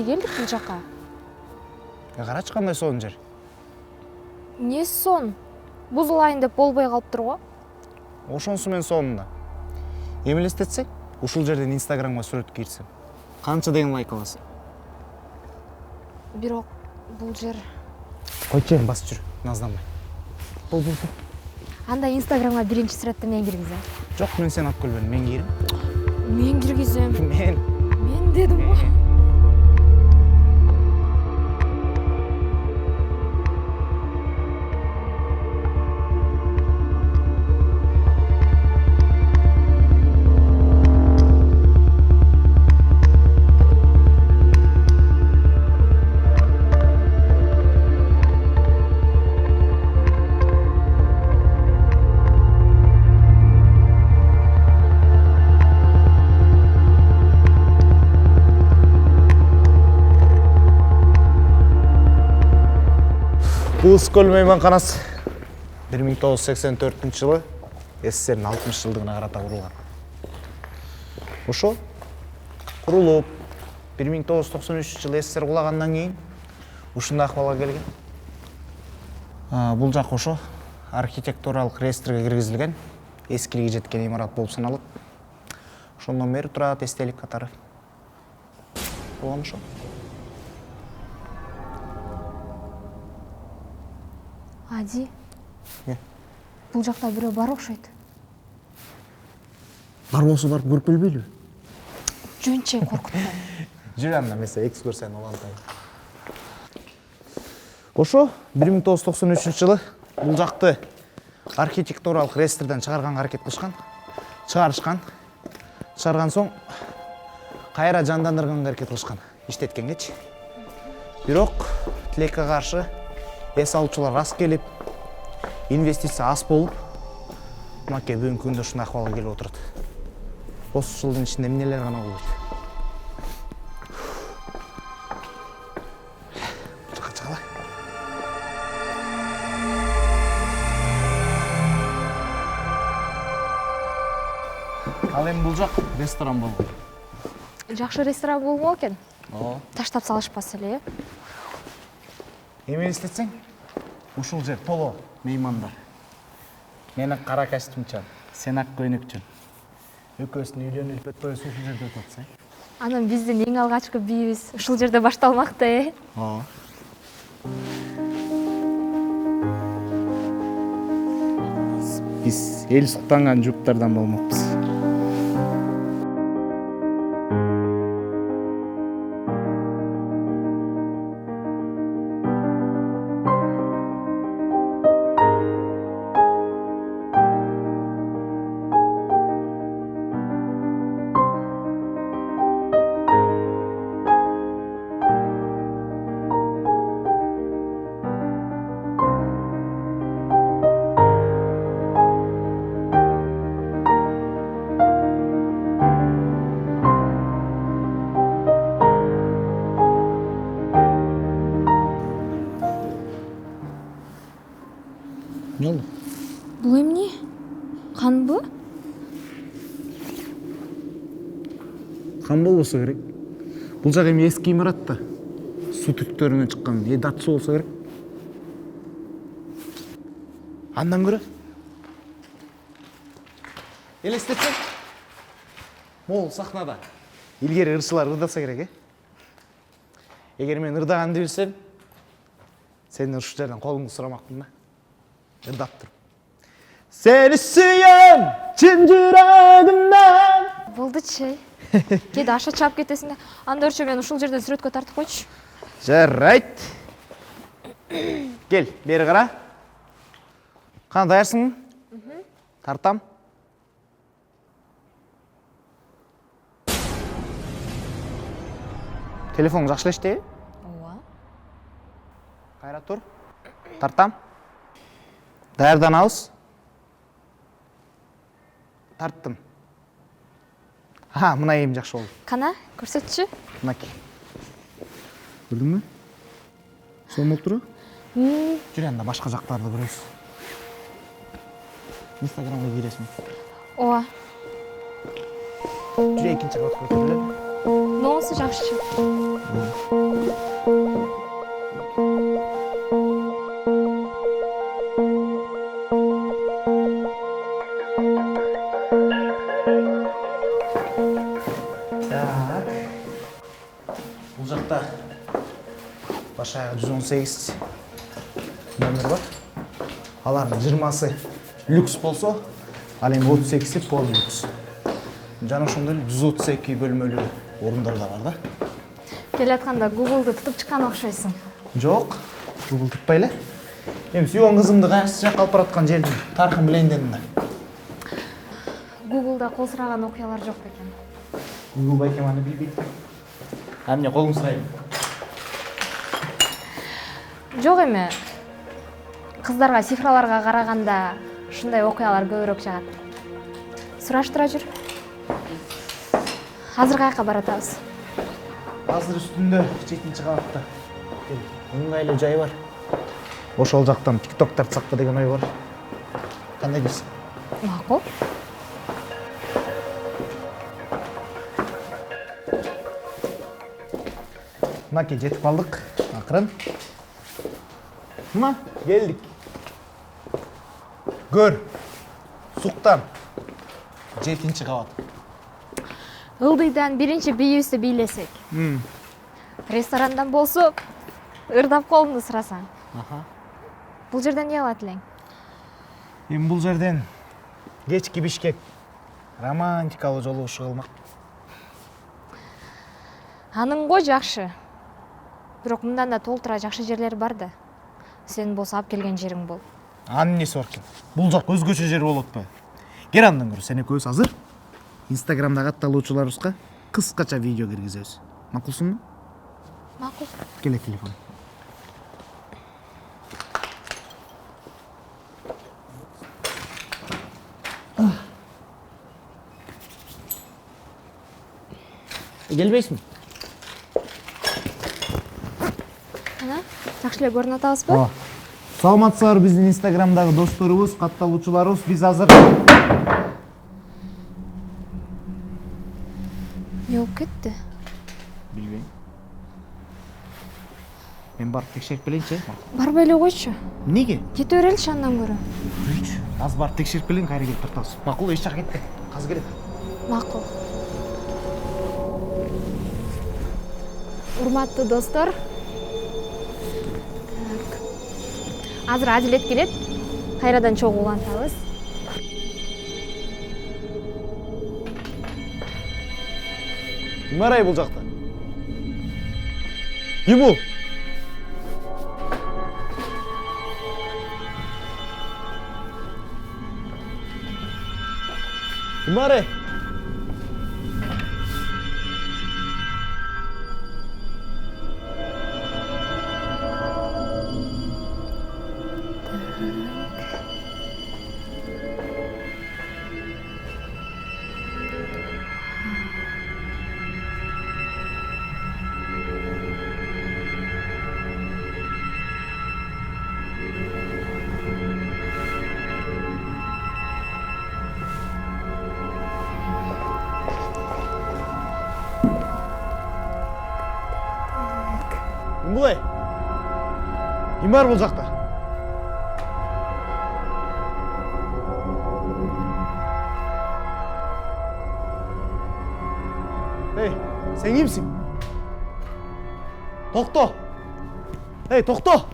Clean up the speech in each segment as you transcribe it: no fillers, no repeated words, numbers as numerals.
эмнеге келдик бул жака? Карачы кандай сонун жер. Эмнеси сон? Бузулайын деп болбой калыптыр го. Ошонсу мен сонун да. Эми элестетсең, ушул жерден Инстаграмга сүрөт кирсем, канча деген лайк аласың? Бирок бул жер Койчу, басып жүр, назданбай. Бул. анда Инстаграмга биринчи сүрөттү мен киргизем. Жок, мен сени алып келбедим, мен кирем. Мен киргизем. Мен дедим го. Бус көл мейманканасы 1984 жылы СССРдин 60 жылдыгына карата курулган. Ошо курулуп 1993 жылы СССР кулагандан кийин ушундай акыбалга келген. Бул жак ошо архитектуралык реестрге киргизилген, эскилиги жеткен имарат болуп саналат. Ошондон бери турат эстелик катары. Болгон ошо. Ади. Бул жакта бирөө бар окшойт. Бар болсо барып көрүп келбейлиби? Жөнчөй коркутпа. Жүр анда месе экскурсияны улантайын. Ошо 1993 жылы бул жакты архитектуралык реестрден чыгарганга аракет кылышкан. Чыгарган соң кайра жандандырганга аракет кылышкан. Иштеткенгечи. Бирок тилекке каршы эс алуучулар аз келип, инвестиция аз болуп, маке бүгүнкү күндө ушундай акыбалга келип отурат. Осы жылдын ичинде эмнелер гана болот. Жакка чыгалы. Ал эми бул жак ресторан болгон. Жакшы ресторан болмок экен. Ооба. Таштап салышпаса эле. Эми элестетсең, ушул жер толо меймандар. Мени кара костюмчан, сен ак көйнөкчөн. Экөөбүздүн үйлөнүп өтпөйбүз ушул жерде өтүп атса. Анан биздин эң алгачкы бийибиз ушул жерде башталмак да, Ооба. Биз эл суктанган жуптардан болмокпуз. Не oldu? Бул эмне? Канбы? Кан болбосо керек. Бул жак эми эски имарат да. Суу түтүктөрүнөн чыккан дат суу болсо керек. Андан көрө элестетсең, могул сахнада илгери ырчылар ырдаса керек, Эгер мен ырдаганды билсем, сенден ушул жерден колуңду сурамакмын да. Ырдап туруп. Сени сүйөм чын жүрөгүмдөн. Болдучу. Кеде аша чаап кетесиң да. Анда өрчө мен ушул жерден сүрөткө тартып койчу. Жарайт. Кел, бери кара. Кана даярсыңбы? Тартам. Телефон жакшы эле иштейби? Ооба. Кайра тур. Тартам. Даярданабыз. Тарттым. Мына эми жакшы болду. Кана, көрсөтчү. Мынакей. Көрдүңбү? Сонун болуп турбу? Жүр анда башка жактарды көрөбүз. Инстаграмга киресиң. Ооба. Жүр экинчи кабатка көтөрүлөлү. Монусу жакшы. Так. Бул жакта башаяк 118 номер бар. Алардын 20сы люкс болсо, ал эми 38-и пол люкс. Жана ошондой эле 132 бөлмөлүү орундар да бар да. Келатканда Google'ды тутуп чыккан окшойсуң. Жок, Google тутпай эле. Эми сүйгөн кызымды кайсы жакка алып бараткан жердин тарыхын билейин дедим да. Google'да кол сураган окуялар жок бекен. Google байкем аны билбейт. А эмне колуң сурайбы? Жок эми. Кыздарга цифраларга караганда ушундай окуялар көбүрөөк жагат. Сураштыра жүр. Азыр каяка баратабыз? Азыр үстүндө 7-чи кабатта. Ыңгайлуу жай бар. Ошол жактан TikTok тартсакпы деген ой бар. Кандай дейсиң? Макул. Мынаке жетип калдык. Акырын. Мына келдик. Көр. Суктан. 7-чи кабат. Ылдыйдан биринчи бийибизди бийлесек. Ресторандан болсо ырдап колумду сурасаң. Бул жерден эмне алат элең? Эми бул жерден кечки Бишкек романтикалуу жолугушуу кылмак. Анын го жакшы. Бирок мындан да толтура жакшы жерлер бар да. Сен болсо алып келген жериң бол. Анын эмеси бар экен? Бул жак өзгөчө жер болуп атпайбы? Кел андан көрө, сен экөөбүз азыр Инстаграмдагы атталуучуларыбызга кыскача видео киргизебиз. Макулсуңбу? Макул. Келе телефон. Келбейсиңби? Ана, жакшы эле көрүнүп атабызбы? Саламатсыздар, биздин Инстаграмдагы досторубуз, катталуучуларыбыз. Биз азыр Не болуп кетти? билбейм. Мен барып текшерип келейинчи. Барбай эле койчу. Эмнеге? Кете береличи андан көрө. Аз барып текшерип келейин, кайра келип тартабыз. Макул, эч жака кетпе. Казыр келет. Макул. Урматтуу достор. Азыр Адилет келет. Кайрадан чогуу улантабыз. Ким арай бул жакта? Ким бул? Ким арай? Ким булай? Ким бар бул жакта? Эй, сен кимсиң? Токто! Эй, токто!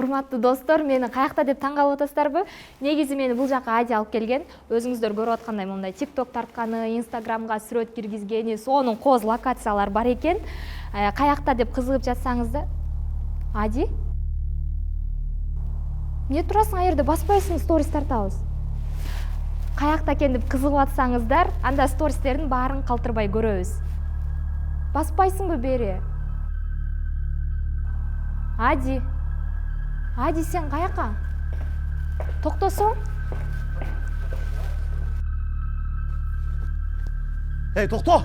Урматтуу достор, мени каякта деп таң калып атасыздарбы? Негизи мени бул жака Ади алып келген. Өзүңүздөр көрүп аткандай мондай TikTok тартканы, Instagramга сүрөт киргизгени, сонун кооз локациялар бар экен. Каякта деп кызыгып жатсаңыз да, Ади? Эмне турасың ай жерде, баспайсың, сторис тартабыз. Каякта экен деп кызыгып атсаңыздар, анда стористердин баарын калтырбай көрөбүз. Баспайсыңбы бери? Ади. Ади, сен каяка? Токтосоң? Эй, токто!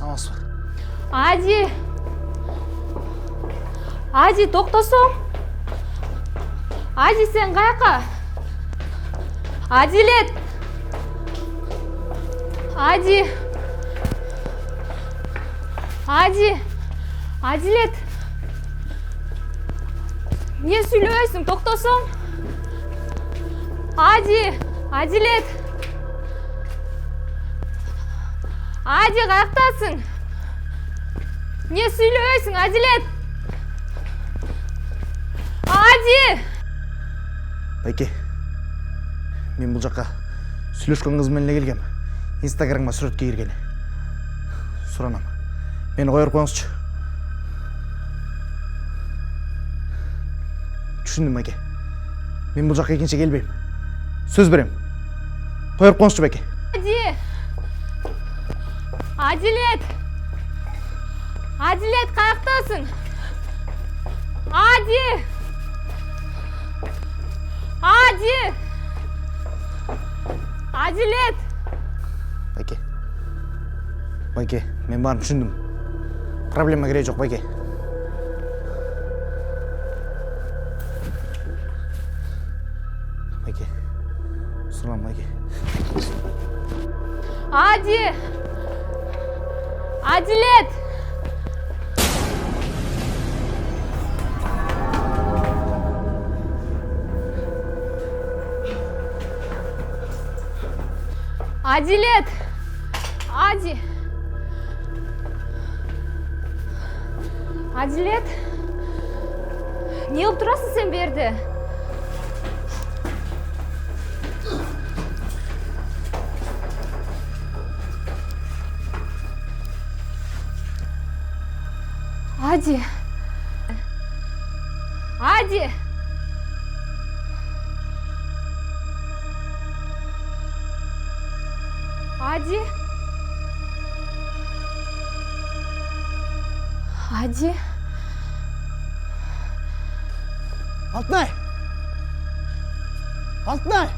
Саламатсызбы. Ади, токтосоң. Ади, сен каяка? Адилет. Адилет. Не сүйлөбөйсүң, токтосоң? Адилет. Каяктасың? Не сүйлөбөйсүң, Адилет? Байке, мен бұл жаққа сүйлөшкөн кыз менен эле келгем. Инстаграмга сүрөткө кирген. Суранам. Мени коюп коюңузчу. Түшүндүм, Байке. Мен бұл жаққа экинчи келбейм. Сөз берем. Коюп коюңузчу, Байке. Адилет, каяктасың? Адилет. Байке, мен барын түшүндүм. Проблема кереги жок, Байке. Байке. Суранам, Байке. Адилет. Адилет. Не кылып турасың сен бу жерде? Ади. Алтынай!